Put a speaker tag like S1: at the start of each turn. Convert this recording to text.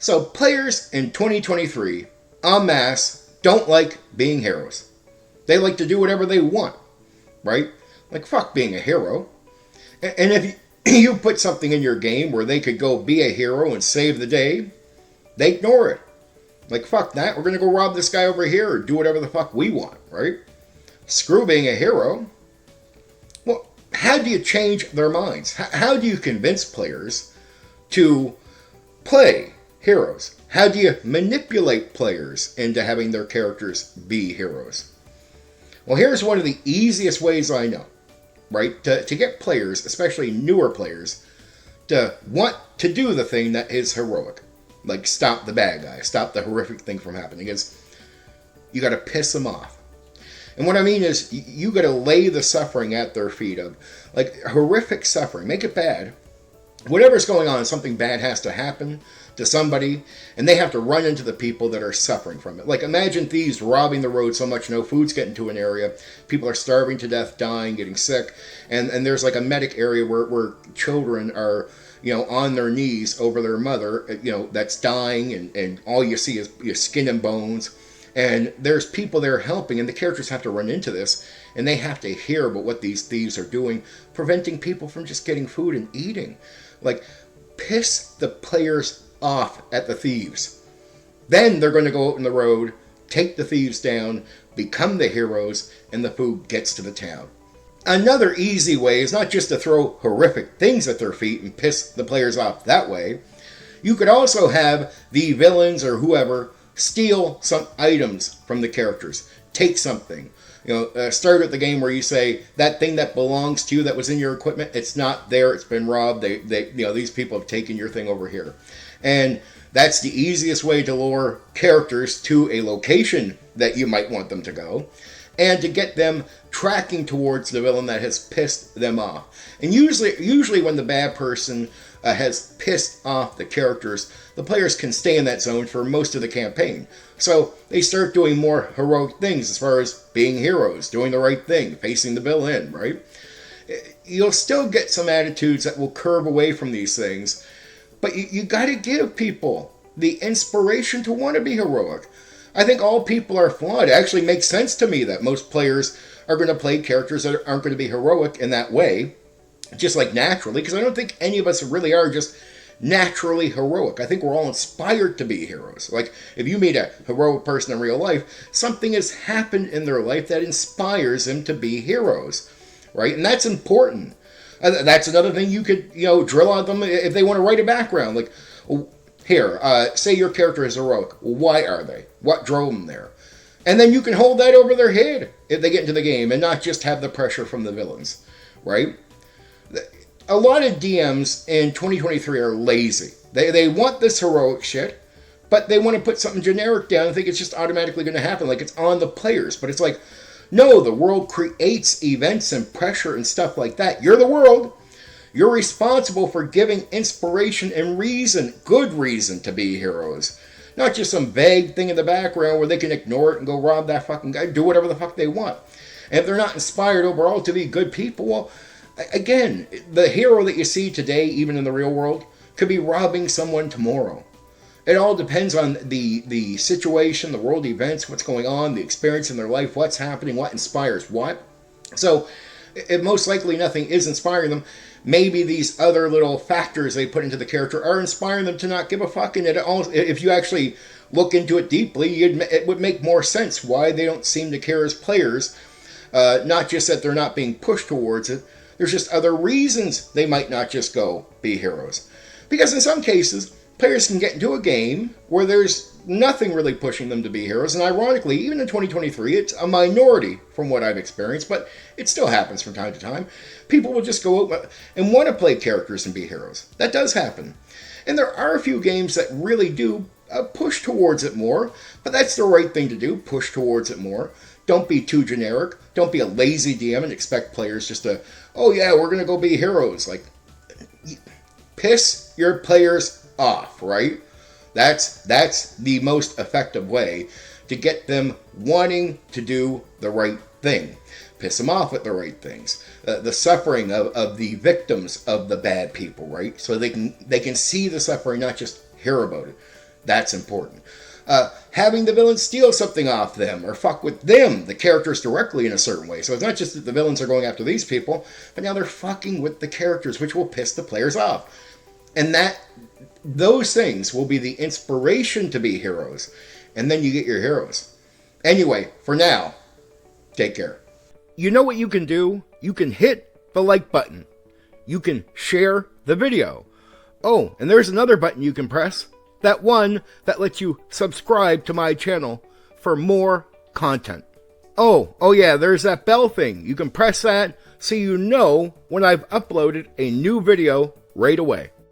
S1: So players in 2023, en masse, don't like being heroes. They like to do whatever they want, right? Like, fuck being a hero. And if you put something in your game where they could go be a hero and save the day, they ignore it. Like, fuck that, we're gonna go rob this guy over here or do whatever the fuck we want, right? Screw being a hero. Well, how do you change their minds? How do you convince players to play heroes? How do you manipulate players into having their characters be heroes? Well, here's one of the easiest ways I know, right? To get players, especially newer players, to want to do the thing that is heroic. Like, stop the bad guy, stop the horrific thing from happening, is you got to piss them off. And what I mean is, you got to lay the suffering at their feet of, like, horrific suffering. Make it bad. Whatever's going on, something bad has to happen to somebody, and they have to run into the people that are suffering from it. Like, imagine thieves robbing the road so much no food's getting to an area, people are starving to death, dying, getting sick, and there's like a medic area where children are, on their knees over their mother, that's dying, and all you see is skin and bones, and there's people there helping, and the characters have to run into this, and they have to hear about what these thieves are doing, preventing people from just getting food and eating. Like, piss the players off at the thieves. Then they're going to go out on the road, take the thieves down, become the heroes, and the food gets to the town. Another easy way is not just to throw horrific things at their feet and piss the players off that way. You could also have the villains or whoever steal some items from the characters. Take something. Start at the game where you say, that thing that belongs to you that was in your equipment, it's not there, it's been robbed, these people have taken your thing over here. And that's the easiest way to lure characters to a location that you might want them to go, and to get them tracking towards the villain that has pissed them off. And usually when the bad person has pissed off the characters, the players can stay in that zone for most of the campaign. So they start doing more heroic things as far as being heroes, doing the right thing, facing the villain, right? You'll still get some attitudes that will curve away from these things, but you got to give people the inspiration to want to be heroic. I think all people are flawed. It actually makes sense to me that most players are going to play characters that aren't going to be heroic in that way, just like naturally, because I don't think any of us really are just naturally heroic. I think we're all inspired to be heroes. Like, if you meet a heroic person in real life, something has happened in their life that inspires them to be heroes, right? And that's important. That's another thing you could, drill on them if they want to write a background. Like, here, say your character is heroic. Why are they? What drove them there? And then you can hold that over their head if they get into the game and not just have the pressure from the villains, right? A lot of DMs in 2023 are lazy. They want this heroic shit, but they want to put something generic down and think it's just automatically going to happen, like it's on the players. But it's like, no, the world creates events and pressure and stuff like that. You're the world. You're responsible for giving inspiration and reason, good reason to be heroes. Not just some vague thing in the background where they can ignore it and go rob that fucking guy, do whatever the fuck they want. And if they're not inspired overall to be good people, well, again, the hero that you see today, even in the real world, could be robbing someone tomorrow. It all depends on the situation, the world events, what's going on, the experience in their life, what's happening, what inspires what. So, if most likely nothing is inspiring them, maybe these other little factors they put into the character are inspiring them to not give a fuck. And if you actually look into it deeply, it would make more sense why they don't seem to care as players. Not just that they're not being pushed towards it. There's just other reasons they might not just go be heroes. Because in some cases, players can get into a game where there's nothing really pushing them to be heroes. And ironically, even in 2023, it's a minority from what I've experienced, but it still happens from time to time. People will just go out and want to play characters and be heroes. That does happen. And there are a few games that really do push towards it more, but that's the right thing to do, push towards it more. Don't be too generic. Don't be a lazy DM and expect players just to, oh yeah, we're going to go be heroes. Like, piss your players off, right? That's the most effective way to get them wanting to do the right thing. Piss them off with the right things. The suffering of the victims of the bad people, right? So they can see the suffering, not just hear about it. That's important. Having the villains steal something off them or fuck with them, the characters, directly in a certain way. So it's not just that the villains are going after these people, but now they're fucking with the characters, which will piss the players off. And those things will be the inspiration to be heroes. And then you get your heroes. Anyway, for now, take care. You know what you can do? You can hit the like button. You can share the video. Oh, and there's another button you can press. That one that lets you subscribe to my channel for more content. Oh yeah, there's that bell thing. You can press that so you know when I've uploaded a new video right away.